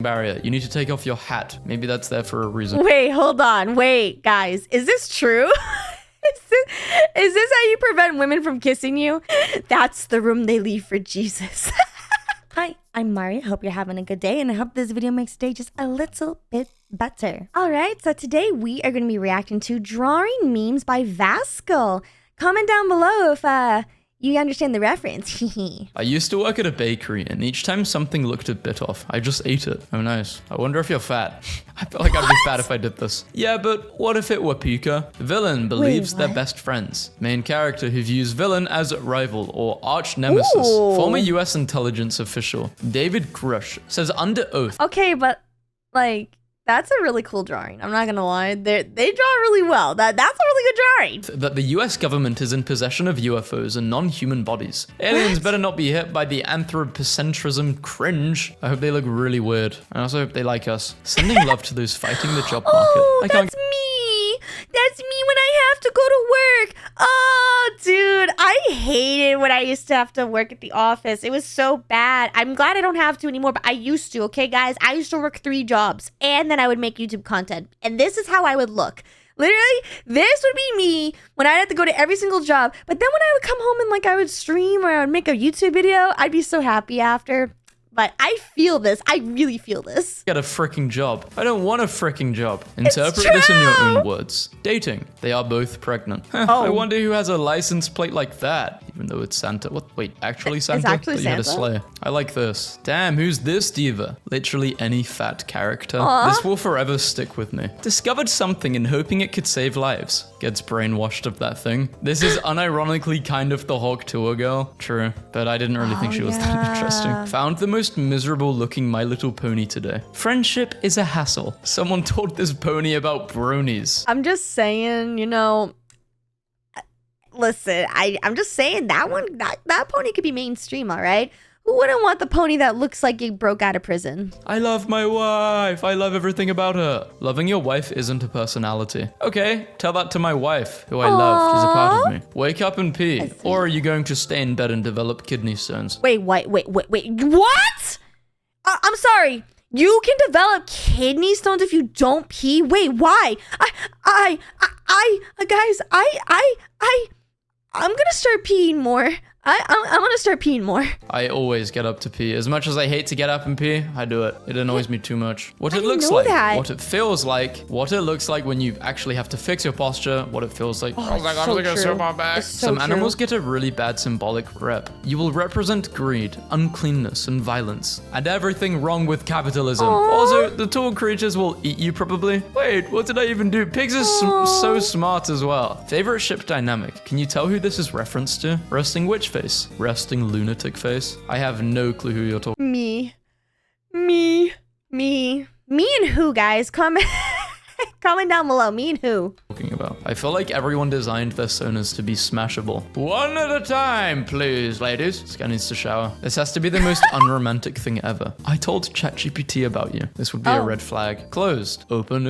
barrier. You need to take off your hat. Maybe that's there for a reason. Wait, hold on. Wait, guys. Is this true? Is this how you prevent women from kissing you? That's the room they leave for Jesus. Hi, I'm Mari. I hope you're having a good day, and I hope this video makes today just a little bit better. All right, so today we are going to be reacting to drawing memes by Vascal. Comment down below if you understand the reference. I used to work at a bakery, and each time something looked a bit off, I just ate it. Oh, nice. I wonder if you're fat. I feel like I'd be fat if I did this. Yeah, but what if it were Pika? Villain believes they're best friends. Main character who views villain as rival or arch nemesis. Ooh. Former US intelligence official David Grush says under oath. Okay, but like, that's a really cool drawing. I'm not gonna lie. They draw really well. That's a really good drawing. That the US government is in possession of UFOs and non-human bodies. Aliens better not be hit by the anthropocentrism cringe. I hope they look really weird. I also hope they like us. Sending love to those fighting the job market. Oh, that's me. That's me when I have to go to work. Oh, dude, I hated when I used to have to work at the office. It was so bad. I'm glad I don't have to anymore, but I used to, okay, guys? I used to work 3 jobs, and then I would make YouTube content, and this is how I would look. Literally, this would be me when I had to go to every single job, but then when I would come home and, like, I would stream or I would make a YouTube video, I'd be so happy after. But I feel this. I really feel this. Get a freaking job. I don't want a freaking job. Interpret this in your own words. Dating. They are both pregnant. Oh. I wonder who has a license plate like that. Even though it's Santa. What? Wait, actually Santa? It's actually Thought you had a Santa? sleigh. I like this. Damn, who's this diva? Literally any fat character. Aww. This will forever stick with me. Discovered something and hoping it could save lives. Gets brainwashed of that thing. This is unironically kind of the Hawk Tour girl. True, but I didn't really think she was that interesting. Found the most miserable looking My Little Pony today. Friendship is a hassle. Someone told this pony about bronies. I'm just saying, you know, listen, I'm just saying that pony could be mainstream, all right? Who wouldn't want the pony that looks like it broke out of prison? I love my wife. I love everything about her. Loving your wife isn't a personality. Okay, tell that to my wife, who I love. She's a part of me. Wake up and pee. Or are you going to stay in bed and develop kidney stones? Wait, what? I'm sorry. You can develop kidney stones if you don't pee? Wait, why? Guys, I'm gonna start peeing more. I'm gonna start peeing more. I always get up to pee. As much as I hate to get up and pee, I do it. It annoys me too much. What it looks like, what it feels like, what it looks like when you actually have to fix your posture, what it feels like. Oh my god, I'm gonna sit my back. Some animals get a really bad symbolic rep. You will represent greed, uncleanness, and violence, and everything wrong with capitalism. Also, the tall creatures will eat you probably. Wait, what did I even do? Pigs are so smart as well. Favorite ship dynamic. Can you tell who this is referenced to? Resting witch face. Resting lunatic face. I have no clue who you're talking. Me and who, guys? Comment down below. Me and who? About. I feel like everyone designed their sonas to be smashable. One at a time, please, ladies. This guy needs to shower. This has to be the most unromantic thing ever. I told ChatGPT about you. This would be a red flag. Closed. Open.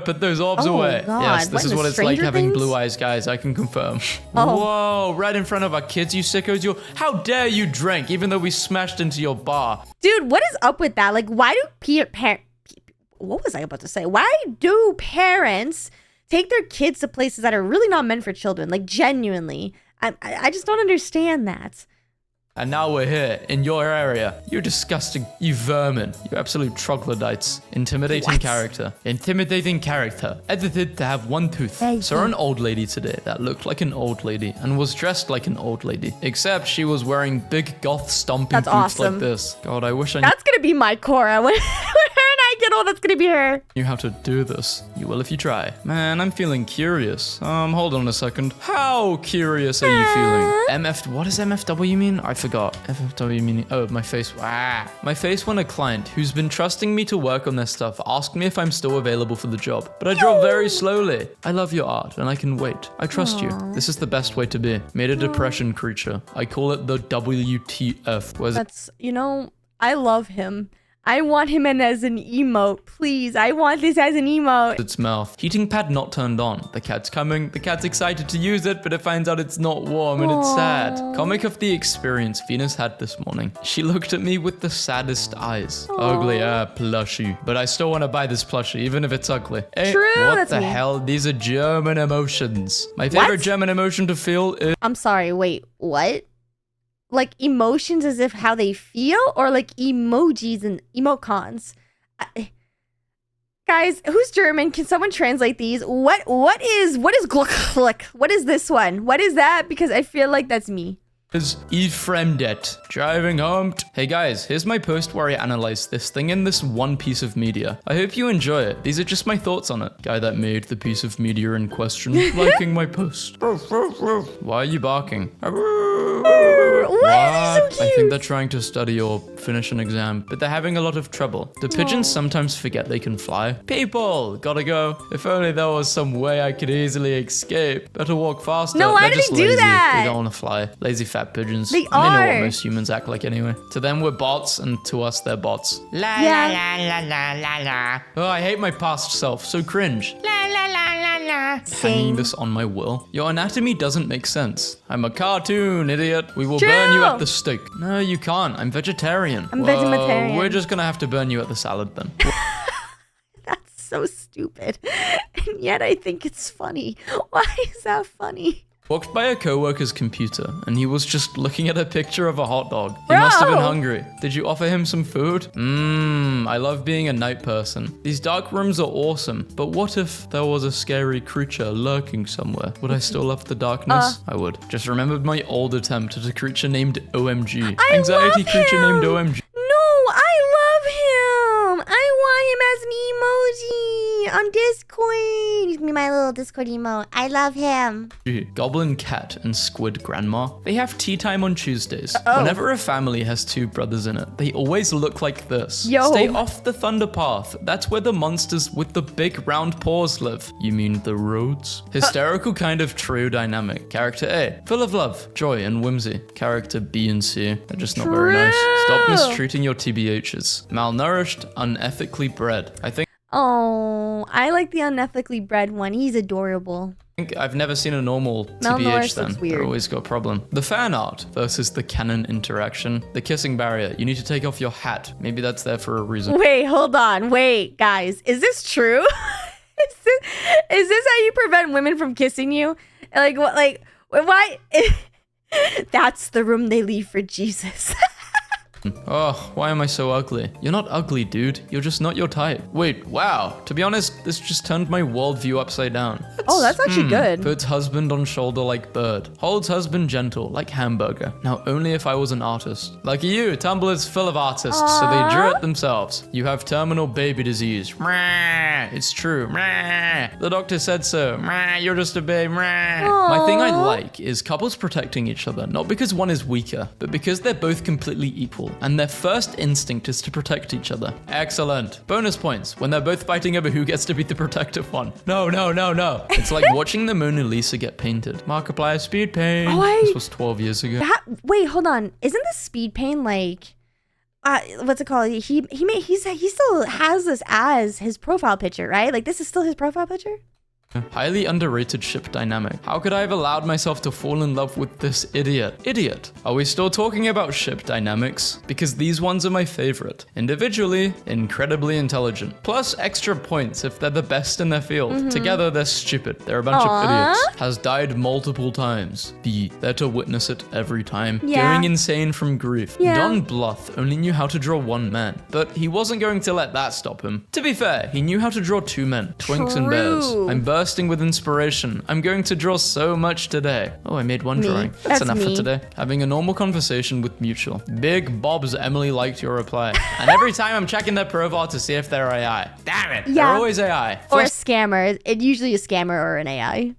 Put those orbs away. God. Yes, this is what it's like having blue eyes, guys. I can confirm. Oh. Whoa, right in front of our kids, you sickos. How dare you drink, even though we smashed into your bar. Dude, what is up with that? Like, why do what was I about to say? Why do parents take their kids to places that are really not meant for children? Like, genuinely. I just don't understand that. And now we're here, in your area. You disgusting, you vermin. You absolute troglodytes. Intimidating character. Intimidating character. Edited to have 1 tooth. Saw an old lady today that looked like an old lady and was dressed like an old lady. Except she was wearing big goth stomping boots like this. God, I wish I knew. That's gonna be my Cora. When her and I get old, that's gonna be her. You how to do this. You will if you try. Man, I'm feeling curious. Hold on a second. How curious are you feeling? What does MFW mean? I forgot. FFW meaning, my face. My face when a client who's been trusting me to work on their stuff asked me if I'm still available for the job, but I draw very slowly. I love your art and I can wait. I trust you. This is the best way to be. Made a depression creature. I call it the WTF. That's, you know, I love him. I want him in as an emote. Please, I want this as an emote. Its mouth. Heating pad not turned on. The cat's coming. The cat's excited to use it, but it finds out it's not warm and it's sad. Comic of the experience Venus had this morning. She looked at me with the saddest eyes. Ugly, plushie. But I still want to buy this plushie, even if it's ugly. Hey, True, what that's the me. hell? These are German emotions. My favorite German emotion to feel is... I'm sorry, wait, what? Like emotions as if how they feel, or like emojis and emoticons? Guys, who's German? Can someone translate these? What is gluck? What is this one? What is that? Because I feel like that's me. Is Efremdet driving home. Hey guys, here's my post where I analyze this thing in this one piece of media. I hope you enjoy it. These are just my thoughts on it. Guy that made the piece of media in question liking my post. Why are you barking? Why is he so I think cute? they're trying to study or finish an exam, but they're having a lot of trouble. Do pigeons sometimes forget they can fly? People, gotta go. If only there was some way I could easily escape. Better walk faster. No, why They're do just they do lazy. that? They don't want to fly. Lazy fat pigeons. They know what are. most humans act like anyway. To them, we're bots, and to us, they're bots. La Yeah. la la la la la. Oh, I hate my past self. So cringe. La la la la la. Hanging Same. this on my will. Your anatomy doesn't make sense. I'm a cartoon, idiot. We will True. burn you at the stake. No, you can't. I'm vegetarian. I'm vegetarian. We're just gonna have to burn you at the salad then. That's so stupid. And yet I think it's funny. Why is that funny? Walked by a coworker's computer, and he was just looking at a picture of a hot dog. He must have been Bro. hungry. Did you offer him some food? I love being a night person. These dark rooms are awesome, but what if there was a scary creature lurking somewhere? Would I still love the darkness? I would. Just remembered my old attempt at a creature named OMG. Anxiety love creature him. named OMG. No, I love him. I want him as an emoji on Discord. He's my little Discord emote. I love him. Goblin cat and squid grandma. They have tea time on Tuesdays. Oh. Whenever a family has two brothers in it, they always look like this. Yo. Stay off the thunder path. That's where the monsters with the big round paws live. You mean the roads? Hysterical kind of trio dynamic. Character A, full of love, joy, and whimsy. Character B and C, they're just not very nice. Stop True. mistreating your TBHs. Malnourished, unethically bred. I think Oh, I like the unethically bred one. He's adorable. I've never seen a normal Malnourished TBH then. looks weird. They're always got a problem. The fan art versus the canon interaction. The kissing barrier. You need to take off your hat. Maybe that's there for a reason. Wait, hold on. Wait, guys. Is this true? is this how you prevent women from kissing you? Like, what? Like, why? That's the room they leave for Jesus. Oh, why am I so ugly? You're not ugly, dude. You're just not your type. Wait, wow. To be honest, this just turned my worldview upside down. Oh, that's actually good. Puts husband on shoulder like bird. Holds husband gentle like hamburger. Now only if I was an artist. Like you, Tumblr's full of artists, so they drew it themselves. You have terminal baby disease. It's true. The doctor said so. You're just a babe. My thing I like is couples protecting each other, not because one is weaker, but because they're both completely equal, and their first instinct is to protect each other. Excellent. Bonus points when they're both fighting over who gets to be the protective one. No. It's like watching the Mona Lisa get painted. Markiplier speed paint. This was 12 years ago. Wait, hold on. Isn't the speed paint like what's it called? He still has this as his profile picture, right? Like this is still his profile picture? Highly underrated ship dynamic. How could I have allowed myself to fall in love with this idiot? Idiot. Are we still talking about ship dynamics? Because these ones are my favorite. Individually, incredibly intelligent. Plus extra points if they're the best in their field. Together, they're stupid. They're a bunch of idiots. Has died multiple times. B. There to witness it every time. Yeah. Going insane from grief. Yeah. Don Bluth only knew how to draw one man. But he wasn't going to let that stop him. To be fair, he knew how to draw two men. Twinks and bears. True. I'm bursting with inspiration. I'm going to draw so much today. Oh, I made one drawing. That's enough for today. Having a normal conversation with mutual. Big Bob's Emily liked your reply. And every time I'm checking their profile to see if they're AI. Damn it. Yeah. They're always AI. Or a scammer. It's usually a scammer or an AI.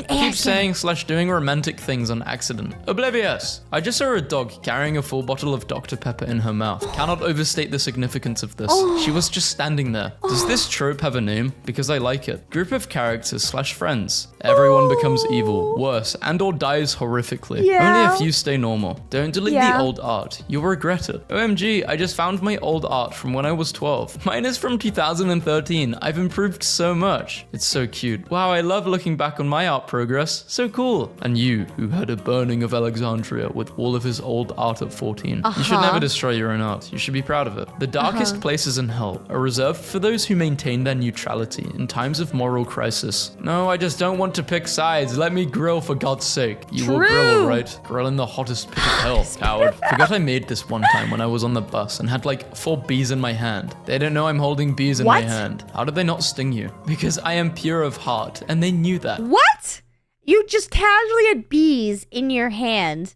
Keep saying / doing romantic things on accident. Oblivious. I just saw a dog carrying a full bottle of Dr. Pepper in her mouth. Cannot overstate the significance of this. She was just standing there. Does this trope have a name? Because I like it. Group of characters characters/friends. Everyone becomes evil, worse, and or dies horrifically. Yeah. Only a few stay normal. Don't delete the old art. You'll regret it. OMG, I just found my old art from when I was 12. Mine is from 2013. I've improved so much. It's so cute. Wow, I love looking back on my art progress. So cool. And you, who had a burning of Alexandria with all of his old art at 14. You should never destroy your own art. You should be proud of it. The darkest places in hell are reserved for those who maintain their neutrality in times of moral crisis. No, I just don't want to pick sides. Let me grill for God's sake. You will grill, all right? Grill in the hottest pit of hell, coward. Forgot I made this one time when I was on the bus and had like 4 bees in my hand. They don't know I'm holding bees in my hand. How did they not sting you? Because I am pure of heart, and they knew that. What? You just casually had bees in your hand.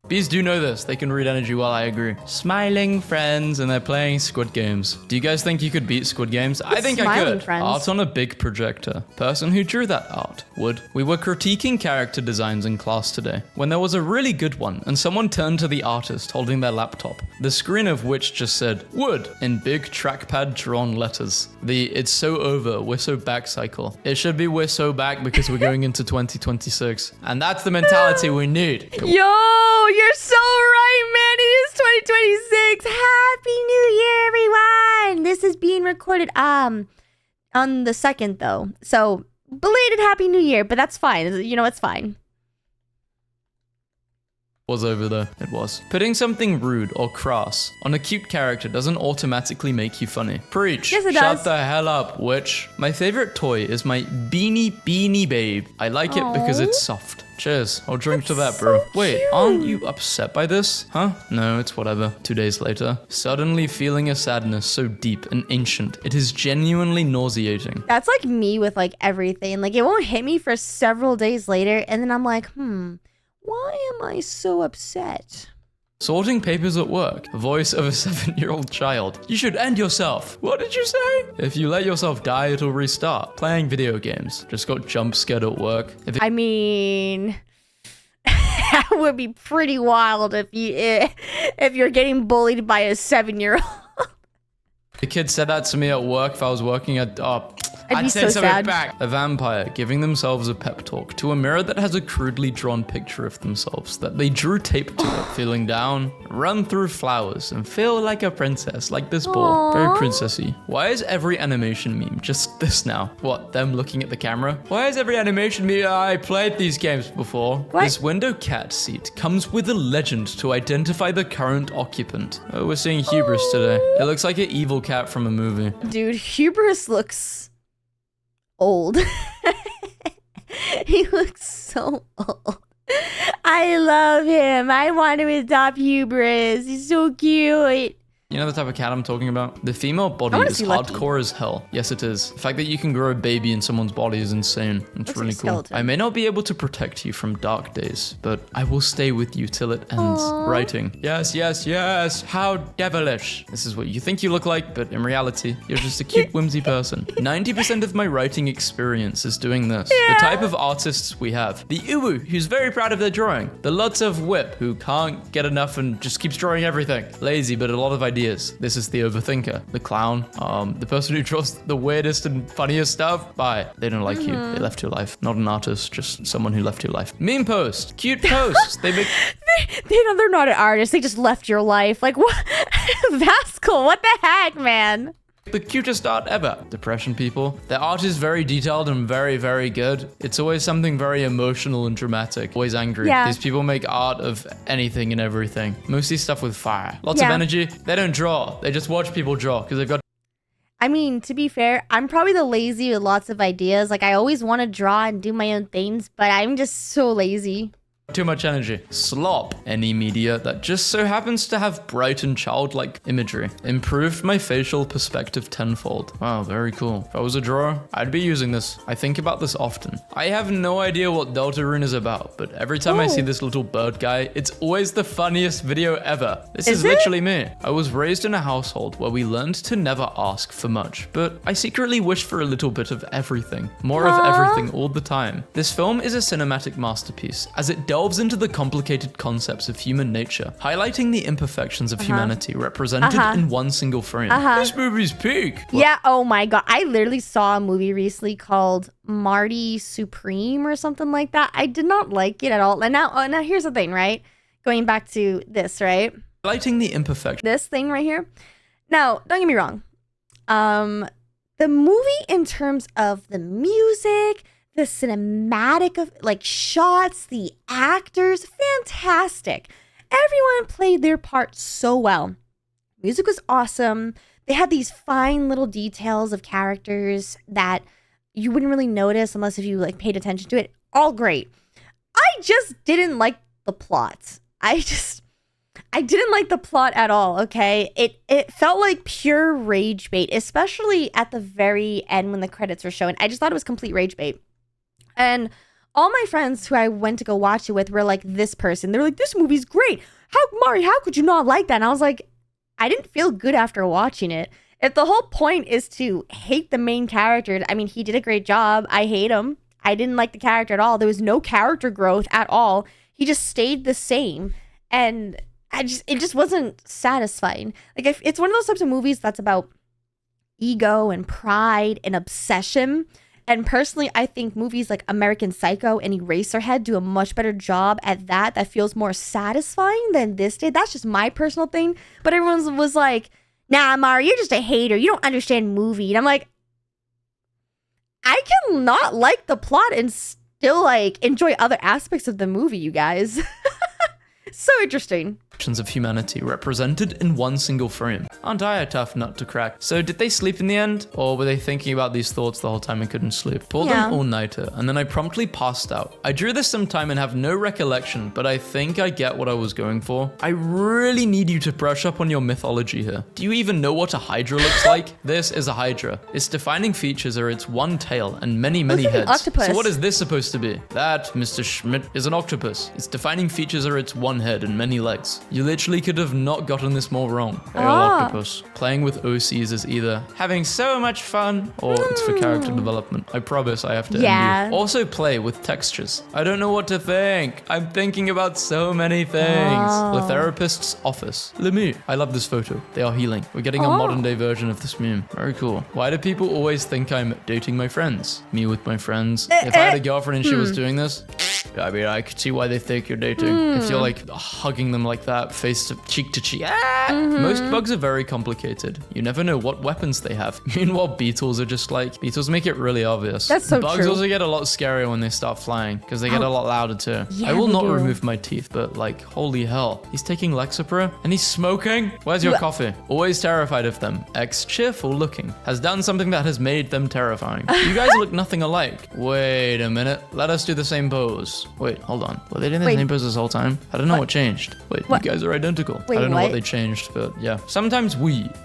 Bees do know this. They can read energy well, I agree. Smiling friends, and they're playing Squid Games. Do you guys think you could beat Squid Games? I think I could. Friends. Art on a big projector. Person who drew that art would. We were critiquing character designs in class today when there was a really good one and someone turned to the artist holding their laptop, the screen of which just said, wood, in big trackpad drawn letters. The it's so over, we're so back cycle. It should be we're so back because we're going into 2026. And that's the mentality we need. Yo, you're so right, man. It is 2026. Happy New Year, everyone. This is being recorded on the 2nd, though. So, belated Happy New Year, but that's fine. You know, it's fine. Was over there. It was. Putting something rude or crass on a cute character doesn't automatically make you funny. Preach. Yes, it Shut does. the hell up, witch. My favorite toy is my Beanie Babe. I like it because it's soft. Cheers. I'll drink to that, bro. So Wait, cute. aren't you upset by this? Huh? No, it's whatever. 2 days later. Suddenly feeling a sadness so deep and ancient, it is genuinely nauseating. That's like me with like everything. Like it won't hit me for several days later, and then I'm like, why am I so upset? Sorting papers at work. Voice of a 7-year-old child. You should end yourself. What did you say? If you let yourself die, it'll restart. Playing video games. Just got jump scared at work. I mean, that would be pretty wild if you're getting bullied by a 7-year-old. The kid said that to me at work if I was working at... I'd be say so something sad. back. A vampire giving themselves a pep talk to a mirror that has a crudely drawn picture of themselves that they drew tape to it. Feeling down, run through flowers, and feel like a princess, like this ball. Very princessy. Why is every animation meme just this now? What, them looking at the camera? Why is every animation meme? I played these games before. What? This window cat seat comes with a legend to identify the current occupant. Oh, we're seeing Hubris today. It looks like an evil cat from a movie. Dude, Hubris looks old. He looks so old. I love him. I want to adopt Hubris. He's so cute. You know the type of cat I'm talking about? The female body wanna is see Lucky. hardcore as hell. Yes, it is. The fact that you can grow a baby in someone's body is insane. It's Looks really like a cool. skeleton. I may not be able to protect you from dark days, but I will stay with you till it ends. Aww. Writing. Yes, yes, yes. How devilish. This is what you think you look like, but in reality, you're just a cute, whimsy person. 90% of my writing experience is doing this. The type of artists we have. The uwu, who's very proud of their drawing. The lots of whip, who can't get enough and just keeps drawing everything. Lazy, but a lot of ideas. This is the overthinker, the clown, the person who draws the weirdest and funniest stuff. Bye. They don't like you. They left your life. Not an artist, just someone who left your life. Meme post, cute posts. They make They're not an artist. They just left your life. Like, what? That's cool. What the heck, man? the cutest art ever. Depression people. Their art is very detailed and very, very good. It's always something very emotional and dramatic. Always angry. Yeah. These people make art of anything and everything. Mostly stuff with fire. Lots of Yeah. energy. They don't draw. They just watch people draw because they've got I mean, to be fair, I'm probably the lazy with lots of ideas. Like, I always want to draw and do my own things, but I'm just so lazy. too much energy. Slop. Any media that just so happens to have bright and childlike imagery. Improved my facial perspective tenfold. Wow, very cool. If I was a drawer, I'd be using this. I think about this often. I have no idea what Deltarune is about, but every time I see this little bird guy, it's always the funniest video ever. This is it? literally me. I was raised in a household where we learned to never ask for much, but I secretly wish for a little bit of everything. More of everything all the time. This film is a cinematic masterpiece, as it delves into the complicated concepts of human nature, highlighting the imperfections of humanity represented in one single frame. This movie's peak. Yeah, oh my god. I literally saw a movie recently called Marty Supreme or something like that. I did not like it at all. And now here's the thing, right? Going back to this, right? Highlighting the imperfections. This thing right here. Now, don't get me wrong. The movie, in terms of the music, the cinematic of like shots, the actors, fantastic. Everyone played their part so well. Music was awesome. They had these fine little details of characters that you wouldn't really notice unless if you like paid attention to it. All great. I just didn't like the plot. I didn't like the plot at all, okay? It felt like pure rage bait, especially at the very end when the credits were showing. I just thought it was complete rage bait. And all my friends who I went to go watch it with were like this person. They were like, this movie's great. Mari, how could you not like that? And I was like, I didn't feel good after watching it. If the whole point is to hate the main character, I mean, he did a great job. I hate him. I didn't like the character at all. There was no character growth at all. He just stayed the same. And it just wasn't satisfying. Like, if it's one of those types of movies that's about ego and pride and obsession. And personally, I think movies like American Psycho and Eraserhead do a much better job at that. That feels more satisfying than this did. That's just my personal thing. But everyone was like, nah, Mari, you're just a hater. You don't understand movie. And I'm like, I can not like the plot and still like enjoy other aspects of the movie, you guys. So interesting. Of humanity represented in one single frame. Aren't I a tough nut to crack? So did they sleep in the end? Or were they thinking about these thoughts the whole time and couldn't sleep? Pulled an all-nighter, and then I promptly passed out. I drew this some time and have no recollection, but I think I get what I was going for. I really need you to brush up on your mythology here. Do you even know what a hydra looks like? This is a hydra. Its defining features are its one tail and many heads. Octopus. So what is this supposed to be? That, Mr. Schmidt, is an octopus. Its defining features are its one head and many legs. You literally could have not gotten this more wrong. Octopus. Playing with OCs is either having so much fun or it's for character development. I promise I have to end you. Also play with textures. I don't know what to think. I'm thinking about so many things. The therapist's office. Lemieux. I love this photo. They are healing. We're getting a modern day version of this meme. Very cool. Why do people always think I'm dating my friends? Me with my friends. If I had a girlfriend and she was doing this, I mean, I could see why they think you're dating. If you're like hugging them like that, face to cheek. Most bugs are very complicated. You never know what weapons they have. Meanwhile, beetles are just like, beetles make it really obvious. That's so Bugs true. also get a lot scarier when they start flying because they get a lot louder too. Yeah, I will not do. remove my teeth, but like, holy hell. He's taking Lexapro and he's smoking. Where's your coffee? Always terrified of them. Cheerful looking. Has done something that has made them terrifying. You guys look nothing alike. Wait a minute. Let us do the same pose. Wait, hold on. Were they doing the same pose this whole time? I don't know what changed. Wait, you guys are identical. Wait, I don't know what? what they changed, but yeah. Sometimes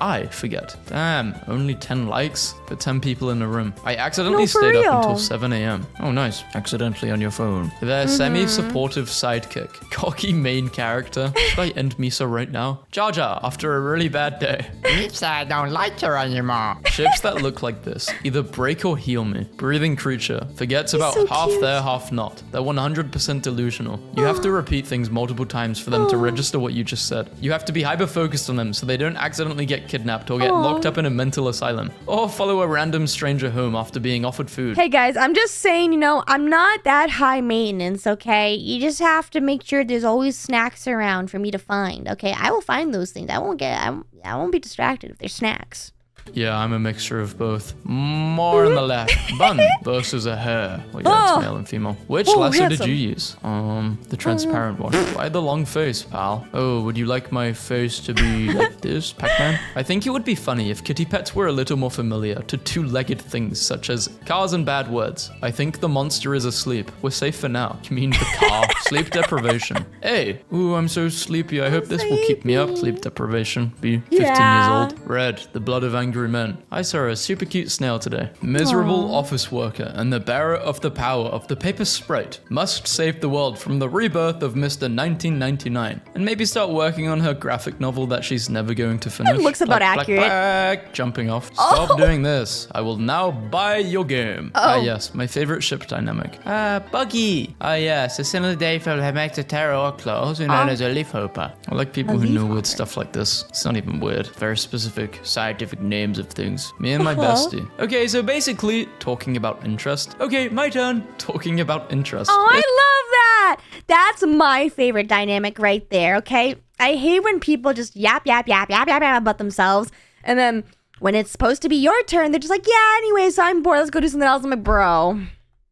I forget. Damn, only 10 likes for 10 people in the room. I accidentally stayed up until 7 a.m. Oh, nice. Accidentally on your phone. Their semi-supportive sidekick. Cocky main character. Should I end Misa right now? Jar Jar, after a really bad day. Misa, I don't like her anymore. Ships that look like this either break or heal me. Breathing creature. Forgets about so half cute. there, half not. They're 100% delusional. You have to repeat things multiple times for them to register what you just said. You have to be hyper-focused on them so they don't accidentally get kidnapped or get locked up in a mental asylum. Or follow a random stranger home after being offered food. Hey guys, I'm just saying, I'm not that high maintenance, okay? You just have to make sure there's always snacks around for me to find, okay? I will find those things. I won't be distracted if there's snacks. Yeah, I'm a mixture of both. More on the left. Bun versus a hair. Well, yeah, it's male and female. Which lasso did you use? The transparent one. Why the long face, pal? Oh, would you like my face to be like this, Pac-Man? I think it would be funny if kitty pets were a little more familiar to two-legged things such as cars and bad words. I think the monster is asleep. We're safe for now. You mean the car? Sleep deprivation. Hey. Ooh, I'm so sleepy. I hope this will keep me up. Sleep deprivation. Be 15 years old. Red, the blood of angry angry men. I saw a super cute snail today. Miserable office worker and the bearer of the power of the paper sprite must save the world from the rebirth of Mr. 1999 and maybe start working on her graphic novel that she's never going to finish. That looks about accurate. Jumping off. Stop doing this. I will now buy your game. Yes, my favorite ship dynamic. Buggy. Yes, a similar day for Hemector Terror or Claws, known as a leaf hopper. I like people who know weird stuff like this. It's not even weird. Very specific scientific names of things. Me and my bestie. Okay, so basically, talking about interest. Okay, my turn. Talking about interest. Oh, I love that. That's my favorite dynamic right there, okay? I hate when people just yap about themselves. And then when it's supposed to be your turn, they're just like, yeah, anyway, so I'm bored. Let's go do something else. I'm like, bro.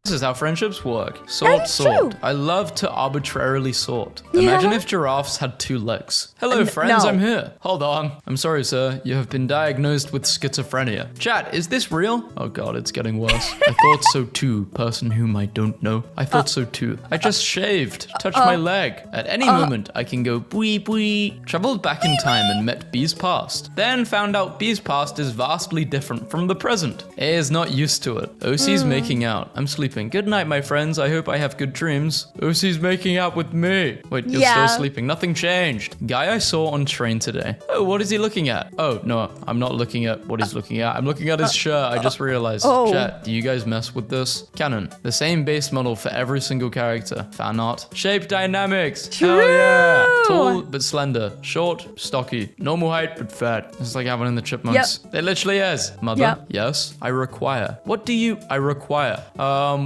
This is how friendships work. Sort. I love to arbitrarily sort. Imagine if giraffes had 2 legs. Hello, friends, I'm here. Hold on. I'm sorry, sir. You have been diagnosed with schizophrenia. Chat, is this real? Oh god, it's getting worse. I thought so too, person whom I don't know. I thought so too. I just shaved. Touched my leg. At any moment, I can go bwee bwee. Traveled back in time and met B's past. Then found out B's past is vastly different from the present. A is not used to it. OC's making out. I'm sleeping. Good night, my friends. I hope I have good dreams. OC's making out with me. Wait, you're still sleeping. Nothing changed. Guy I saw on train today. Oh, what is he looking at? Oh, no, I'm not looking at what he's looking at. I'm looking at his shirt. I just realized. Chat, do you guys mess with this? Canon. The same base model for every single character. Fan art. Shape dynamics. True. Hell yeah. Tall but slender. Short, stocky. Normal height but fat. It's like having in the chipmunks. It literally is. Mother. Yes. I require. What do you... I require.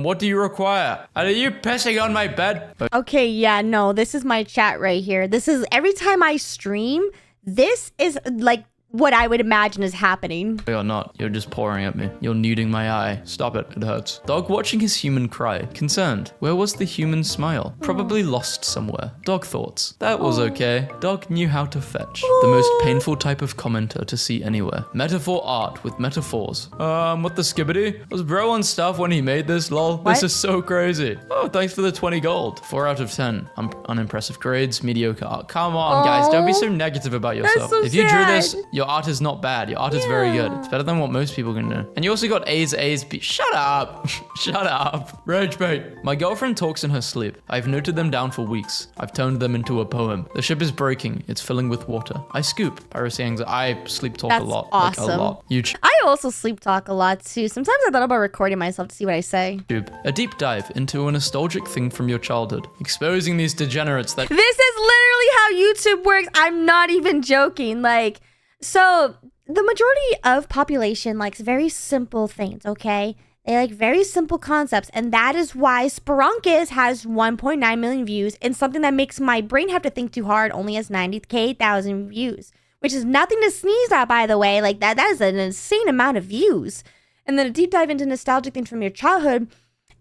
What do you require? Are you pissing on my bed? Okay, yeah, no, this is my chat right here. This is every time I stream, this is like what I would imagine is happening. You're not. You're just pouring at me. You're nuding my eye. Stop it. It hurts. Dog watching his human cry. Concerned. Where was the human smile? Probably lost somewhere. Dog thoughts. That was okay. Dog knew how to fetch. The most painful type of commenter to see anywhere. Metaphor art with metaphors. What the skibbity? Was bro on stuff when he made this, lol? What? This is so crazy. Oh, thanks for the 20 gold. 4 out of 10. Unimpressive grades. Mediocre art. Come on, guys. Don't be so negative about yourself. so If you drew this, sad. your art is not bad. Your art is very good. It's better than what most people can do. And you also got A's, B. Shut up. Shut up. Rage bait. My girlfriend talks in her sleep. I've noted them down for weeks. I've turned them into a poem. The ship is breaking. It's filling with water. I scoop. Piracy anxiety. I sleep talk That's a lot. awesome. Like a lot. I also sleep talk a lot too. Sometimes I thought about recording myself to see what I say. YouTube. A deep dive into a nostalgic thing from your childhood. Exposing these degenerates that... This is literally how YouTube works. I'm not even joking. Like, so the majority of population likes very simple things, okay? They like very simple concepts, and that is why Spelunkus has 1.9 million views, and something that makes my brain have to think too hard only has 90,000 views, which is nothing to sneeze at, by the way. Like, that is an insane amount of views. And then a deep dive into nostalgic things from your childhood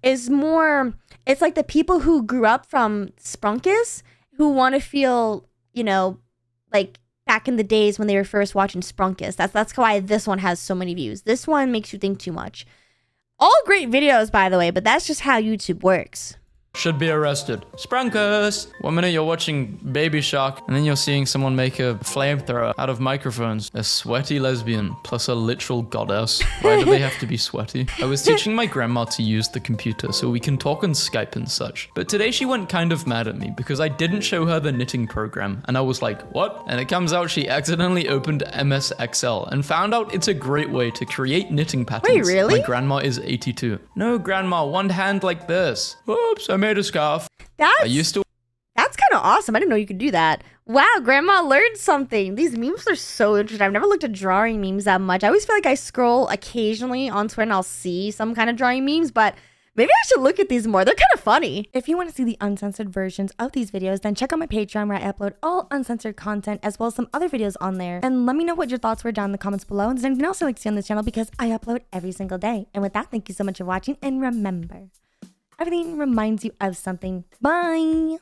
is more, it's like the people who grew up from Spelunkus who want to feel, you know, like back in the days when they were first watching Spelunkus. That's why this one has so many views. This one makes you think too much. All great videos, by the way, but that's just how YouTube works. should be arrested. Spelunkus! 1 minute you're watching Baby Shark, and then you're seeing someone make a flamethrower out of microphones. A sweaty lesbian plus a literal goddess. Why do they have to be sweaty? I was teaching my grandma to use the computer so we can talk on Skype and such. But today she went kind of mad at me because I didn't show her the knitting program. And I was like, what? And it comes out she accidentally opened MS Excel and found out it's a great way to create knitting patterns. Wait, really? My grandma is 82. No, grandma, one hand like this. Oops, I made a scarf. I used to. That's kind of awesome. I didn't know you could do that. Wow, grandma learned something. These memes are so interesting. I've never looked at drawing memes that much. I always feel like I scroll occasionally on Twitter and I'll see some kind of drawing memes, but maybe I should look at these more. They're kind of funny. If you want to see the uncensored versions of these videos, then check out my Patreon where I upload all uncensored content as well as some other videos on there. And let me know what your thoughts were down in the comments below. And there's anything else you'd like to see on this channel because I upload every single day. And with that, thank you so much for watching. And remember, everything reminds you of something. Bye.